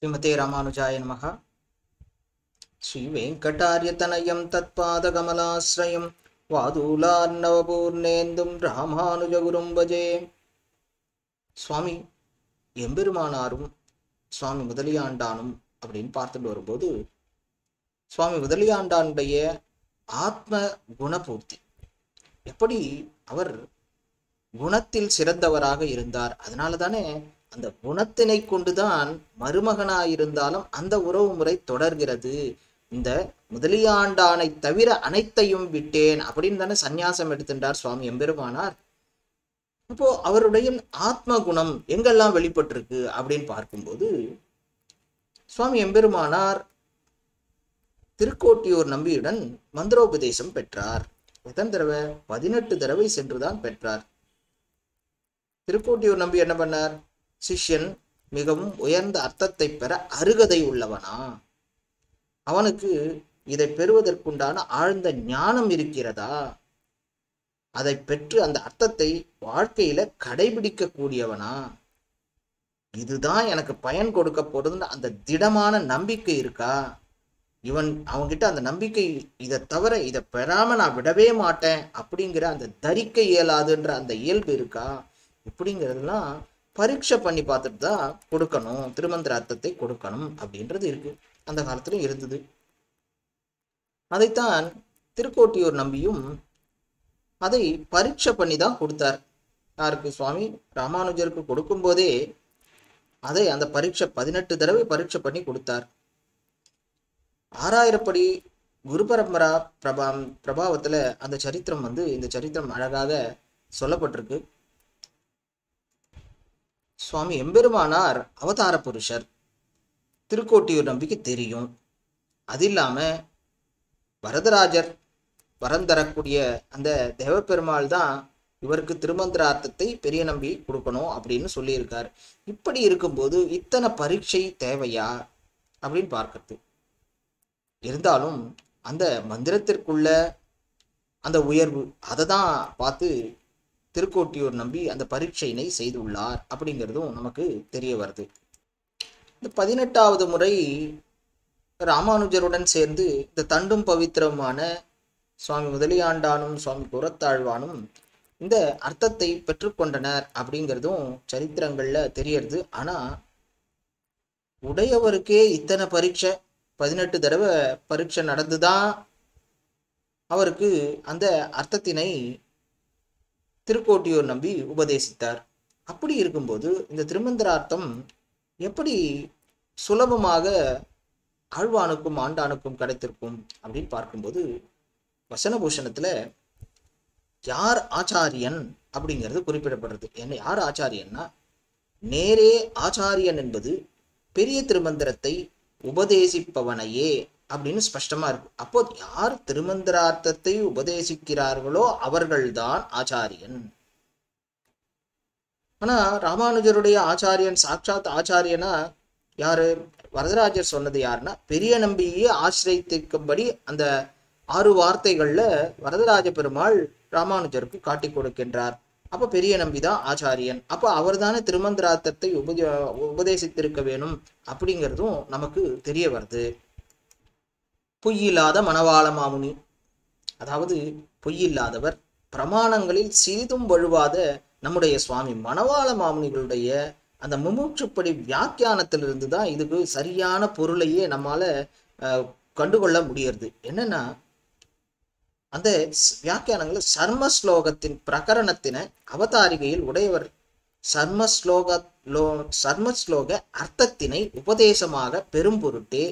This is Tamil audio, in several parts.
ஸ்ரீமதே ராமானுஜாய நமஹ. ஸ்ரீ வெங்கடாரியதனயம் தத்பாதகமலாஸ்ரயம் வாதூலார்ணவபூர்ணேந்தும் ராமானுஜகுரும் பஜே. சுவாமி எம்பெருமானாரும் சுவாமி முதலியாண்டானும் அப்படின்னு பார்த்துட்டு வரும்போது, சுவாமி முதலியாண்டானுடைய ஆத்ம குணபூர்த்தி, எப்படி அவர் குணத்தில் சிறந்தவராக இருந்தார். அதனால தானே அந்த குணத்தினை கொண்டுதான் மருமகனாயிருந்தாலும் அந்த உறவு முறை தொடர்கிறது. இந்த முதலியாண்டானை தவிர அனைத்தையும் விட்டேன் அப்படின்னு தானே சந்நியாசம் எடுத்துட்டார் சுவாமி எம்பெருமானார். அப்போ அவருடைய ஆத்ம குணம் எங்கெல்லாம் வெளிப்பட்டிருக்கு அப்படின்னு பார்க்கும்போது, சுவாமி எம்பெருமானார் திருக்கோட்டியூர் நம்பியுடன் மந்திரோபதேசம் பெற்றார். எத்தனை தடவை? 18 தடவை சென்றுதான் பெற்றார். திருக்கோட்டியூர் நம்பி என்ன பண்ணார்? சிஷ்யன் மிகவும் உயர்ந்த அர்த்தத்தை பெற அருகதை உள்ளவனா, அவனுக்கு இதை பெறுவதற்குண்டான ஆழ்ந்த ஞானம் இருக்கிறதா, அதை பெற்று அந்த அர்த்தத்தை வாழ்க்கையில கடைபிடிக்க கூடியவனா, இதுதான் எனக்கு பயன் கொடுக்க போறதுன்னு அந்த திடமான நம்பிக்கை இருக்கா, அவன்கிட்ட அந்த நம்பிக்கை, இதை தவிர இதை பெறாம நான் விடவே மாட்டேன் அப்படிங்கிற அந்த தரிக்க இயலாதுன்ற அந்த இயல்பு இருக்கா, இப்படிங்கிறதுலாம் பரீட்சை பண்ணி பார்த்துட்டு தான் கொடுக்கணும், திருமந்திர அர்த்தத்தை கொடுக்கணும் அப்படின்றது இருக்கு. அந்த காலத்திலும் இருந்தது. அதைத்தான் திருக்கோட்டியூர் நம்பியும் அதை பரீட்சை பண்ணி தான் கொடுத்தார். யாருக்கு? சுவாமி ராமானுஜருக்கு கொடுக்கும் போதே அதை அந்த பரீட்சை 18 தடவை பரீட்சை பண்ணி கொடுத்தார். 6000 படி குரு பரம்பரா பிரபாவத்துல அந்த சரித்திரம் இந்த சரித்திரம் அழகாக சொல்லப்பட்டிருக்கு. சுவாமி எம்பெருமானார் அவதார புருஷர், திருக்கோட்டியூர் நம்பிக்கை தெரியும். அது இல்லாம வரதராஜர் வரம் தரக்கூடிய அந்த தேவப்பெருமாள் தான் இவருக்கு திருமந்திரார்த்தத்தை பெரிய நம்பி கொடுக்கணும் அப்படின்னு சொல்லியிருக்கார். இப்படி இருக்கும்போது இத்தனை பரீட்சை தேவையா அப்படின்னு பார்க்கறது. இருந்தாலும் அந்த மந்திரத்திற்குள்ள அந்த உயர்வு, அதை தான் பார்த்து திருக்கோட்டியூர் நம்பி அந்த பரீட்சையினை செய்துள்ளார் அப்படிங்கிறதும் நமக்கு தெரிய வருது. இந்த 18வது முறை ராமானுஜருடன் சேர்ந்து இந்த தண்டும் பவித்திரமான சுவாமி முதலியாண்டானும் சுவாமி புறத்தாழ்வானும் இந்த அர்த்தத்தை பெற்றுக்கொண்டனர் அப்படிங்கிறதும் சரித்திரங்கள்ல தெரியறது. ஆனா உடையவருக்கே இத்தனை பரீட்சை, 18 தடவை பரீட்சை நடந்துதான் அவருக்கு அந்த அர்த்தத்தினை திருக்கோட்டியூர் நம்பி உபதேசித்தார். அப்படி இருக்கும்போது இந்த திருமந்திரார்த்தம் எப்படி சுலபமாக ஆழ்வானுக்கும் ஆண்டானுக்கும் கிடைத்திருக்கும் அப்படின்னு பார்க்கும்போது, வசனபூஷணத்துல யார் ஆச்சாரியன் அப்படிங்கிறது குறிப்பிடப்படுறது. என்ன யார் ஆச்சாரியன்னா, நேரே ஆச்சாரியன் என்பது பெரிய திருமந்திரத்தை உபதேசிப்பவனையே அப்படின்னு ஸ்பஷ்டமா இருக்கு. அப்போ யார் திருமந்திரார்த்தத்தை உபதேசிக்கிறார்களோ அவர்கள்தான் ஆச்சாரியன். ஆனா ராமானுஜருடைய ஆச்சாரியன், சாட்சாத் ஆச்சாரியனா யாரு? வரதராஜர் சொன்னது யாருன்னா, பெரிய நம்பியே ஆசிரியத்திற்கும்படி அந்த 6 வார்த்தைகள்ல வரதராஜ பெருமாள் ராமானுஜருக்கு காட்டி கொடுக்கின்றார். அப்ப பெரிய நம்பிதான் ஆச்சாரியன். அப்ப அவர் தானே திருமந்திரார்த்தத்தை உபதேசித்திருக்க வேணும் அப்படிங்கிறதும் நமக்கு தெரிய வருது. பொய்யில்லாத மணவாள மாமுனி, அதாவது பொய்யில்லாதவர், பிரமாணங்களில் சிறிதும் வழுவாத நம்முடைய சுவாமி மணவாள மாமுனிகளுடைய அந்த முமுட்சுப்படி வியாக்கியானத்திலிருந்து தான் இதுக்கு சரியான பொருளையே நம்மால கண்டுகொள்ள முடியறது. என்னன்னா, அந்த வியாக்கியானங்கள் சர்மஸ்லோகத்தின் பிரகரணத்தின அவதாரிகையில் உடையவர் சர்மஸ்லோக அர்த்தத்தினை உபதேசமாக பெரும் பொருட்டே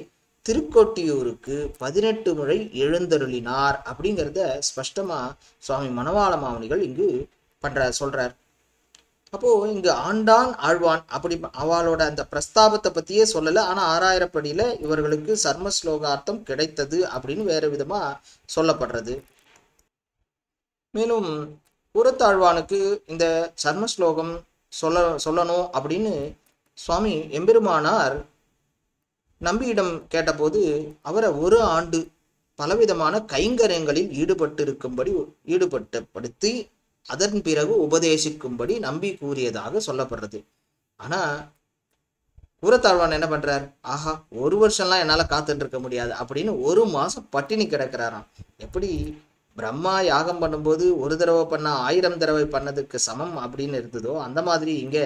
திருக்கோட்டியூருக்கு 18 முறை எழுந்தருளினார் அப்படிங்கிறத ஸ்பஷ்டமா சுவாமி மணவாள மாமுனிகள் இங்கு சொல்றார். அப்போ இங்கு ஆண்டான் ஆழ்வான் அப்படி அவளோட அந்த பிரஸ்தாபத்தை பத்தியே சொல்லல. ஆனா 6000 படியில இவர்களுக்கு சர்மஸ்லோகார்த்தம் கிடைத்தது அப்படின்னு வேற விதமா சொல்லப்படுறது. மேலும் புறத்தாழ்வானுக்கு இந்த சர்மஸ்லோகம் சொல்லணும் அப்படின்னு சுவாமி எம்பெருமானார் நம்பியிடம் கேட்டபோது அவரை 1 ஆண்டு பலவிதமான கைங்கரியங்களில் ஈடுபடுத்தி அதன் பிறகு உபதேசிக்கும்படி நம்பி கூறியதாக சொல்லப்படுறது. ஆனா கூரத்தாழ்வான் என்ன பண்றார், ஆஹா 1 வருஷம்லாம் என்னால காத்துட்டு இருக்க முடியாது அப்படின்னு 1 மாசம் பட்டினி கிடக்கிறாராம். எப்படி பிரம்மா யாகம் பண்ணும்போது ஒரு தடவை பண்ணா 1000 தடவை பண்ணதுக்கு சமம் அப்படின்னு இருந்ததோ, அந்த மாதிரி இங்க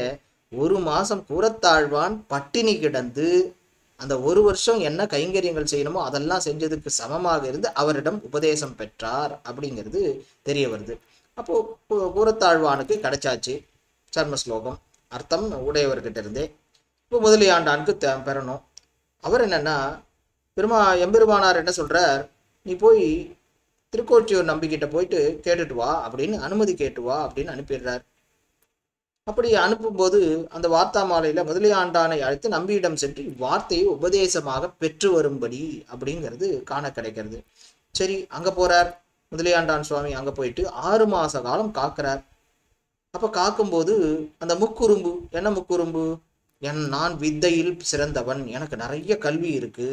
1 மாசம் கூரத்தாழ்வான் பட்டினி கிடந்து அந்த 1 வருஷம் என்ன கைங்கரியங்கள் செய்யணுமோ அதெல்லாம் செஞ்சதுக்கு சமமாக இருந்து அவரிடம் உபதேசம் பெற்றார் அப்படிங்கிறது தெரிய வருது. அப்போ கூரத்தாழ்வானுக்கு கிடைச்சாச்சு சர்ம ஸ்லோகம், அர்த்தம் உடையவர்கிட்ட இருந்தே. இப்போ முதலியாண்டானுக்கு பெறணும். அவர் என்னன்னா, எம்பெருமானார் என்ன சொல்றார், நீ போய் திருக்கோட்டியூர் நம்பிக்கிட்ட போயிட்டு கேட்டுட்டு வா அப்படின்னு அனுமதி கேட்டு வா அப்படின்னு அனுப்பிடுறார். அப்படி அனுப்பும்போது அந்த வார்த்தா மாலையில முதலியாண்டானை அழைத்து நம்பியிடம் சென்று வார்த்தையை உபதேசமாக பெற்று வரும்படி அப்படிங்கிறது காண கிடைக்கிறது. சரி, அங்க போறார் முதலியாண்டான் சுவாமி. அங்க போயிட்டு 6 மாச காலம் காக்கிறார். அப்ப காக்கும்போது அந்த முக்குறும்பு, என்ன முக்குறும்பு, நான் வித்தையில் சிறந்தவன், எனக்கு நிறைய கல்வி இருக்கு,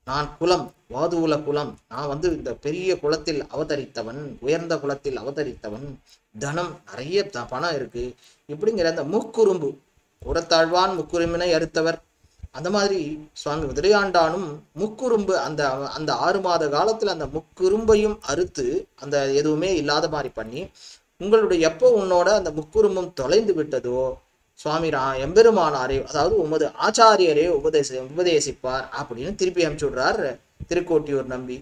நான் குலம் வாதுவுல குலம், நான் இந்த பெரிய குலத்தில் அவதரித்தவன், உயர்ந்த குலத்தில் அவதரித்தவன், தனம் நிறைய பணம் இருக்கு, இப்படிங்கிற அந்த முக்குறும்பு. கூரத்தாழ்வான் முக்குறும்பினை அறுத்தவர். அந்த மாதிரி சுவாமி முதலியாண்டானும் முக்குறும்பு அந்த அந்த 6 மாத காலத்துல அந்த முக்குறும்பையும் அறுத்து அந்த எதுவுமே இல்லாத மாதிரி பண்ணி, உங்களுடைய எப்போ உன்னோட அந்த முக்குறும்பும் தொலைந்து விட்டதோ சுவாமி எம்பெருமானாரே, அதாவது உமது ஆச்சாரியரே உபதேசிப்பார் அப்படின்னு திருப்பி அனுப்பிச்சு விடுறார் திருக்கோட்டியூர் நம்பி.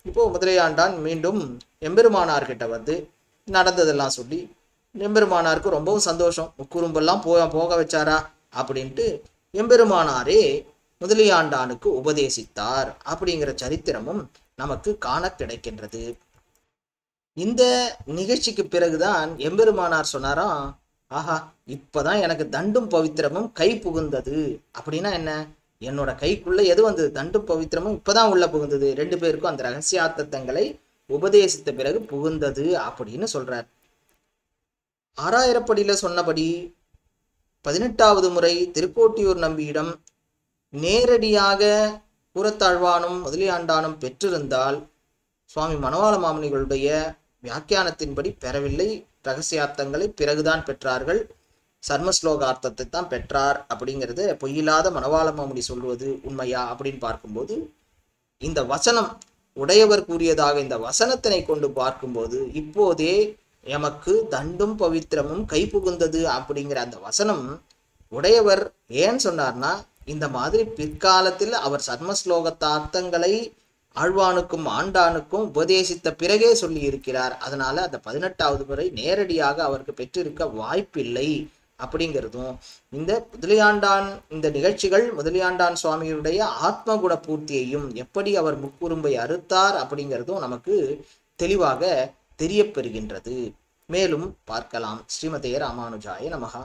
இப்போ முதலியாண்டான் மீண்டும் எம்பெருமானார்கிட்ட நடந்ததெல்லாம் சொல்லி, எம்பெருமானாருக்கு ரொம்பவும் சந்தோஷம், முக்குறும்பெல்லாம் போக வச்சாரா அப்படின்ட்டு எம்பெருமானாரே முதலியாண்டானுக்கு உபதேசித்தார் அப்படிங்கிற சரித்திரமும் நமக்கு காண கிடைக்கின்றது. இந்த நிகழ்ச்சிக்கு பிறகுதான் எம்பெருமானார் சொன்னாராம், ஆஹா இப்பதான் எனக்கு தண்டும் பவித்திரமும் கை புகுந்தது. அப்படின்னா என்ன, என்னோட கைக்குள்ள எது வந்தது, தண்டும் பவித்திரமும் இப்பதான் உள்ள புகுந்தது, 2 பேருக்கும் அந்த ரகசியார்த்தங்களை உபதேசித்த பிறகு புகுந்தது அப்படின்னு சொல்றார். ஆறாயிரப்படியில சொன்னபடி 18வது முறை திருக்கோட்டியூர் நம்பியிடம் நேரடியாக கூரத்தாழ்வானும் முதலியாண்டானும் பெற்றிருந்தால் சுவாமி மணவாள மாமுனிகளுடைய வியாக்கியானத்தின்படி பெறவில்லை, ரகசியார்த்தங்களை பிறகுதான் பெற்றார்கள், சர்மஸ்லோகார்த்தத்தை தான் பெற்றார் அப்படிங்கிறது பொய்யில்லாத மணவாள மாமுனி சொல்வது உண்மையா அப்படின்னு பார்க்கும்போது, இந்த வசனம் உடையவர் கூறியதாக இந்த வசனத்தினை கொண்டு பார்க்கும்போது இப்போதே எமக்கு தண்டும் பவித்திரமும் கை புகுந்தது அப்படிங்கிற அந்த வசனம் உடையவர் ஏன் சொன்னார்னா, இந்த மாதிரி பிற்காலத்தில் அவர் சர்மஸ்லோகத்தார்த்தங்களை ஆழ்வானுக்கும் ஆண்டானுக்கும் உபதேசித்த பிறகே சொல்லி இருக்கிறார். அதனால அந்த 18வது முறை நேரடியாக அவருக்கு பெற்றிருக்க வாய்ப்பில்லை அப்படிங்கிறதும், இந்த முதலியாண்டான் இந்த நிகழ்ச்சிகள் முதலியாண்டான் சுவாமியுடைய ஆத்மகுண பூர்த்தியையும் எப்படி அவர் முக்குறும்பை அறுத்தார் அப்படிங்கிறதும் நமக்கு தெளிவாக தெரியப்பெறுகின்றது. மேலும் பார்க்கலாம். ஸ்ரீமதே ராமானுஜாய நமஹா.